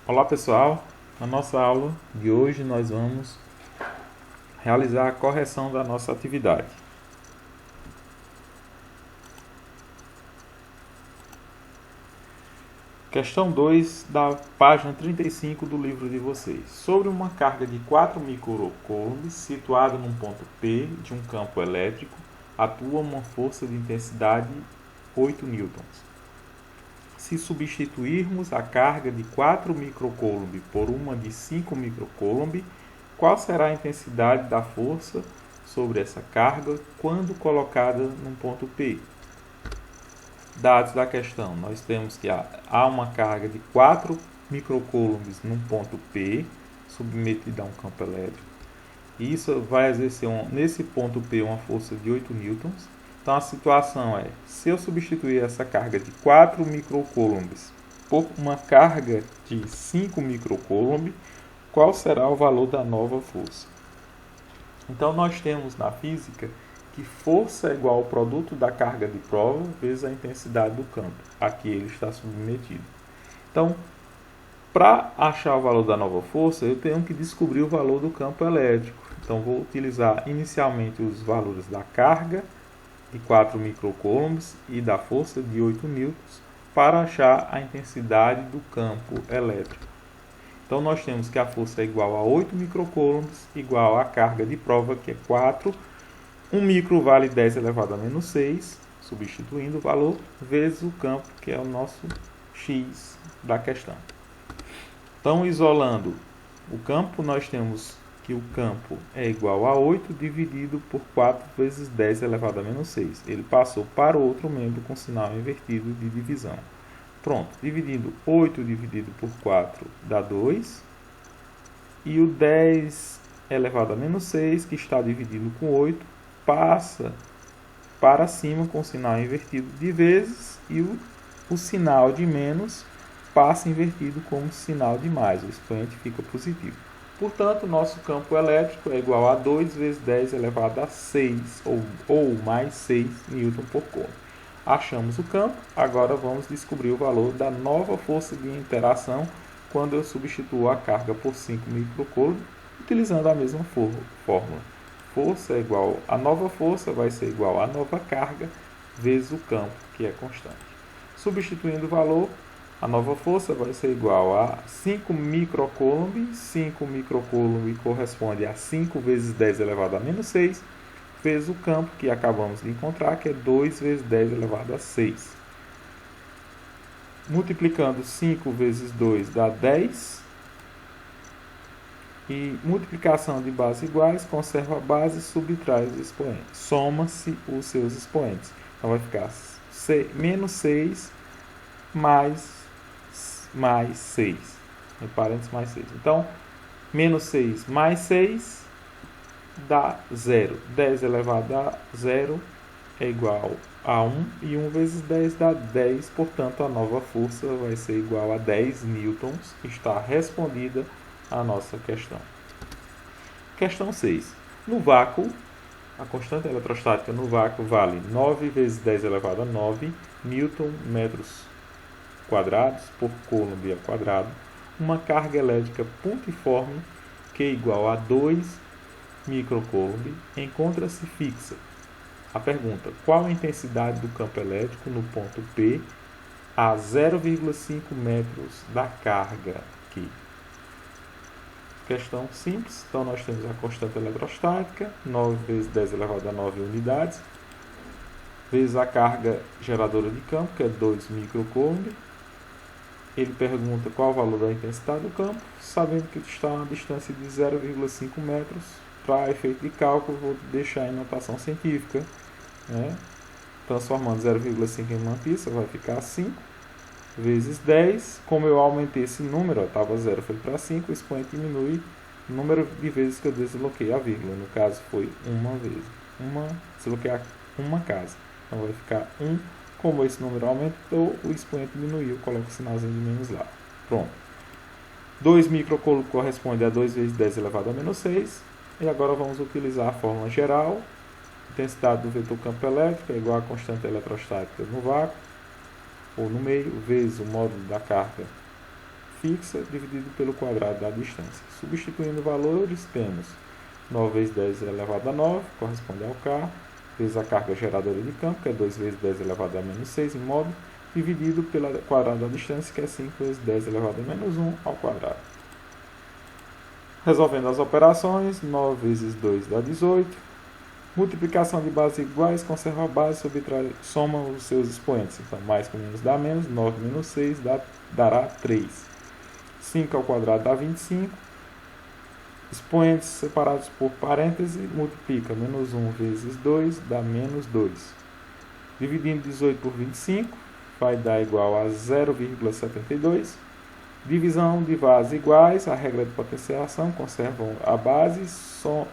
Olá pessoal, na nossa aula de hoje nós vamos realizar a correção da nossa atividade. Questão 2 da página 35 do livro de vocês. Sobre uma carga de 4 microcoulombs situada num ponto P de um campo elétrico, atua uma força de intensidade 8 newtons. Se substituirmos a carga de 4 microcoulomb por uma de 5 microcoulomb, qual será a intensidade da força sobre essa carga quando colocada num ponto P? Dados da questão, nós temos que há uma carga de 4 microcoulombs num ponto P, submetida a um campo elétrico. Isso vai exercer nesse ponto P uma força de 8 newtons. Então a situação é, se eu substituir essa carga de 4 microcoulombs por uma carga de 5 microcoulomb, qual será o valor da nova força? Então nós temos na física que força é igual ao produto da carga de prova vezes a intensidade do campo a que ele está submetido. Então, para achar o valor da nova força, eu tenho que descobrir o valor do campo elétrico. Então vou utilizar inicialmente os valores da carga de 4 microcoulombs e da força de 8 newtons para achar a intensidade do campo elétrico. Então nós temos que a força é igual a 8 microcoulombs igual à carga de prova, que é 4. 1 micro vale 10 elevado a menos 6, substituindo o valor, vezes o campo, que é o nosso x da questão. Então, isolando o campo, nós temos que o campo é igual a 8 dividido por 4 vezes 10 elevado a menos 6. Ele passou para o outro membro com sinal invertido de divisão. Pronto, dividindo 8 dividido por 4 dá 2. E o 10 elevado a menos 6, que está dividido com 8, passa para cima com o sinal invertido de vezes e o sinal de menos passa invertido como sinal de mais. O expoente fica positivo. Portanto, nosso campo elétrico é igual a 2 vezes 10 elevado a 6 ou mais 6 newton por coulomb. Achamos o campo, agora vamos descobrir o valor da nova força de interação quando eu substituo a carga por 5 microcoulomb, utilizando a mesma fórmula. Força é igual a nova força, vai ser igual a nova carga, vezes o campo, que é constante. Substituindo o valor, a nova força vai ser igual a 5 microcoulomb. 5 microcoulomb corresponde a 5 vezes 10 elevado a menos 6, vezes o campo, que acabamos de encontrar, que é 2 vezes 10 elevado a 6. Multiplicando 5 vezes 2 dá 10. E multiplicação de bases iguais, conserva a base e subtrai os expoentes. Soma-se os seus expoentes. Então vai ficar menos 6 mais 6. Em parênteses, mais 6. Então, menos 6 mais 6 dá 0. 10 elevado a 0 é igual a 1. E 1 vezes 10 dá 10. Portanto, a nova força vai ser igual a 10 newtons. Está respondida a nossa questão. Questão 6. No vácuo, a constante eletrostática no vácuo vale 9 vezes 10 elevado a 9 newton metros quadrados por coulomb ao quadrado. Uma carga elétrica pontiforme, que é igual a 2 microcoulomb, encontra-se fixa. A pergunta: qual a intensidade do campo elétrico no ponto P a 0,5 metros da carga Q? Questão simples, então nós temos a constante eletrostática, 9 vezes 10 elevado a 9 unidades, vezes a carga geradora de campo, que é 2 microcoulomb. Ele pergunta qual o valor da intensidade do campo, sabendo que está a uma distância de 0,5 metros. Para efeito de cálculo, vou deixar em notação científica, né? Transformando 0,5 em uma pizza, vai ficar 5. Vezes 10, como eu aumentei esse número, estava 0, foi para 5, o expoente diminui o número de vezes que eu desloquei a vírgula. No caso, foi uma vez. Desloquei uma casa. Então, vai ficar 1. Como esse número aumentou, o expoente diminuiu. Coloco o sinalzinho de menos lá. Pronto. 2 microcoulomb corresponde a 2 vezes 10 elevado a menos 6. E agora vamos utilizar a fórmula geral. Intensidade do vetor campo elétrico é igual à constante eletrostática no vácuo, ou no meio, vezes o módulo da carga fixa dividido pelo quadrado da distância. Substituindo valores, temos 9 vezes 10 elevado a 9, corresponde ao K, vezes a carga geradora de campo, que é 2 vezes 10 elevado a menos 6 em módulo, dividido pelo quadrado da distância, que é 5 vezes 10 elevado a menos 1 ao quadrado. Resolvendo as operações, 9 vezes 2 dá 18. Multiplicação de bases iguais, conserva a base, subtrai, soma os seus expoentes. Então, mais com menos dá menos, 9 menos 6 dará 3. 5 ao quadrado dá 25. Expoentes separados por parêntese, multiplica menos 1 vezes 2 dá menos 2. Dividindo 18 por 25, vai dar igual a 0,72. Divisão de bases iguais, a regra de potenciação, conservam a base,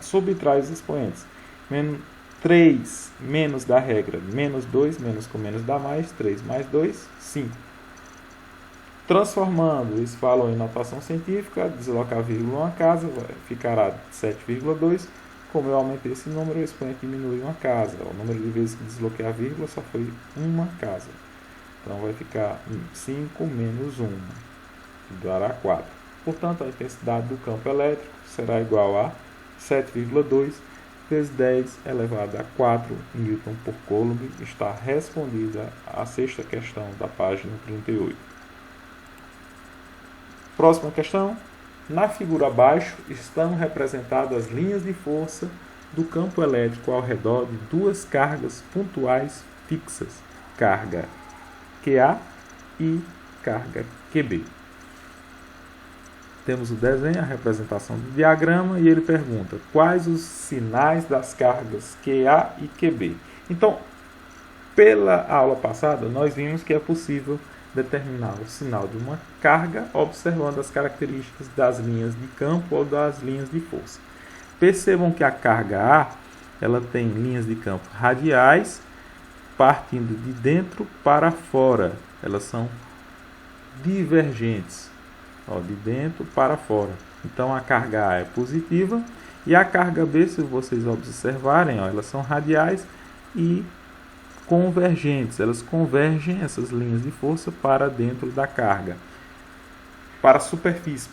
subtrai os expoentes. 3 menos da regra, menos 2, menos com menos dá mais, 3 mais 2, 5. Transformando esse valor em notação científica, deslocar a vírgula uma casa, ficará 7,2. Como eu aumentei esse número, o expoente diminui uma casa. O número de vezes que desloquei a vírgula só foi uma casa. Então vai ficar 5 menos 1, que dará 4. Portanto, a intensidade do campo elétrico será igual a 7,2 vezes 10 elevado a 4 Newton por Coulomb. Está respondida a sexta questão da página 38. Próxima questão. Na figura abaixo estão representadas as linhas de força do campo elétrico ao redor de duas cargas pontuais fixas, carga QA e carga QB. Temos o desenho, a representação do diagrama, e ele pergunta quais os sinais das cargas QA e QB. Então, pela aula passada, nós vimos que é possível determinar o sinal de uma carga observando as características das linhas de campo ou das linhas de força. Percebam que a carga A ela tem linhas de campo radiais partindo de dentro para fora. Elas são divergentes. De dentro para fora. Então a carga A é positiva e a carga B, se vocês observarem, elas são radiais e convergentes. Elas convergem essas linhas de força para dentro da carga. Para a superfície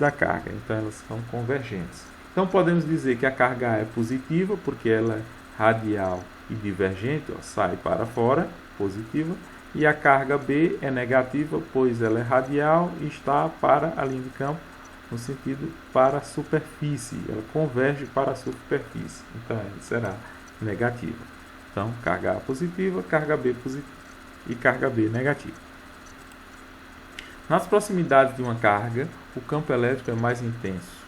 da carga. Então elas são convergentes. Então podemos dizer que a carga A é positiva porque ela é radial e divergente, sai para fora, positiva. E a carga B é negativa, pois ela é radial e está para a linha de campo, no sentido para a superfície. Ela converge para a superfície, então ela será negativa. Então, carga A positiva, carga B positiva e carga B negativa. Nas proximidades de uma carga, o campo elétrico é mais intenso.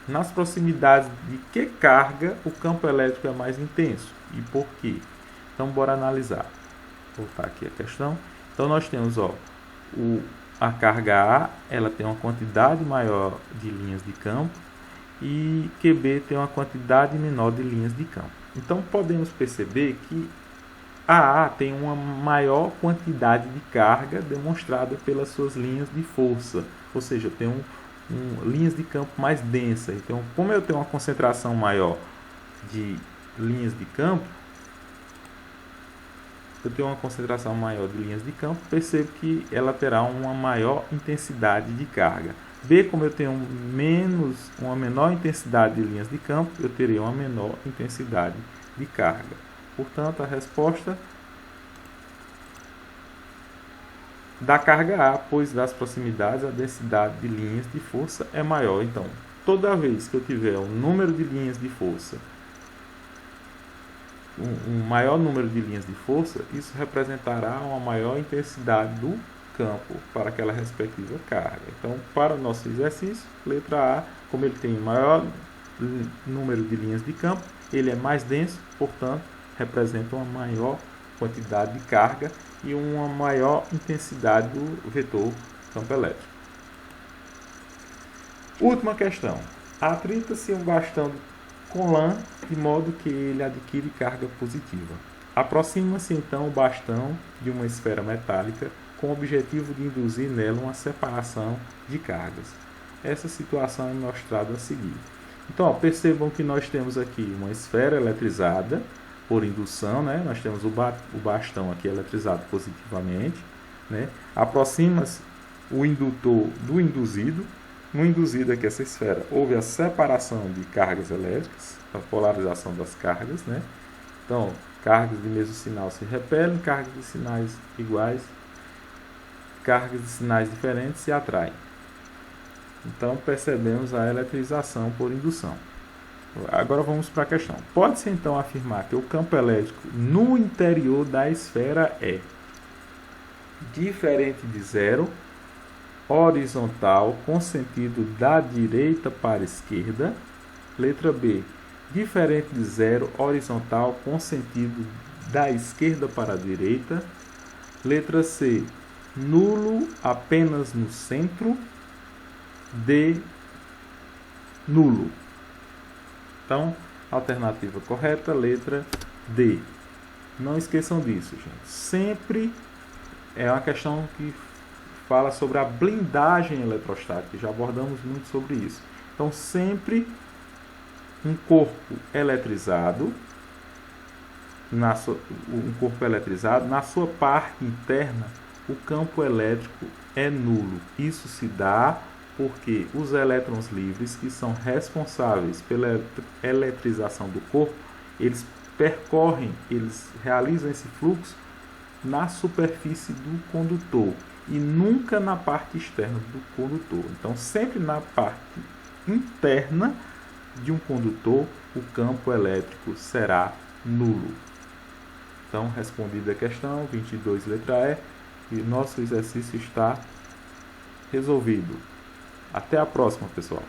Nas proximidades de que carga, o campo elétrico é mais intenso? E por quê? Então, bora analisar. Vou voltar aqui a questão. Então nós temos a carga A, ela tem uma quantidade maior de linhas de campo e QB tem uma quantidade menor de linhas de campo. Então podemos perceber que a A tem uma maior quantidade de carga demonstrada pelas suas linhas de força, ou seja, tem linhas de campo mais densas. Então, como eu tenho uma concentração maior de linhas de campo, percebo que ela terá uma maior intensidade de carga. B, como eu tenho uma menor intensidade de linhas de campo, eu terei uma menor intensidade de carga. Portanto, a resposta da carga A, pois das proximidades a densidade de linhas de força é maior. Então, toda vez que eu tiver um número de linhas de força, um maior número de linhas de força, isso representará uma maior intensidade do campo para aquela respectiva carga. Então, para o nosso exercício, letra A, como ele tem maior número de linhas de campo, ele é mais denso, portanto, representa uma maior quantidade de carga e uma maior intensidade do vetor campo elétrico. Última questão. Atrita-se um bastão com lã de modo que ele adquire carga positiva. Aproxima-se então o bastão de uma esfera metálica com o objetivo de induzir nela uma separação de cargas. Essa situação é mostrada a seguir. Então, percebam que nós temos aqui uma esfera eletrizada por indução, né? Nós temos o bastão aqui eletrizado positivamente, né? Aproxima-se o indutor do induzido. No induzido é que essa esfera houve a separação de cargas elétricas, a polarização das cargas, né? Então, cargas de mesmo sinal se repelem, cargas de sinais iguais, cargas de sinais diferentes se atraem. Então, percebemos a eletrização por indução. Agora vamos para a questão. Pode-se então afirmar que o campo elétrico no interior da esfera é diferente de zero, horizontal com sentido da direita para a esquerda. Letra B, diferente de zero, horizontal com sentido da esquerda para a direita. Letra C, nulo apenas no centro. D, nulo. Então, alternativa correta, letra D. Não esqueçam disso, gente. Sempre é uma questão que fala sobre a blindagem eletrostática. Já abordamos muito sobre isso. Então, sempre um corpo eletrizado, na sua parte interna, o campo elétrico é nulo. Isso se dá porque os elétrons livres, que são responsáveis pela eletrização do corpo, eles realizam esse fluxo na superfície do condutor e nunca na parte externa do condutor. Então, sempre na parte interna de um condutor, o campo elétrico será nulo. Então, respondida a questão 22, letra E, e nosso exercício está resolvido. Até a próxima, pessoal.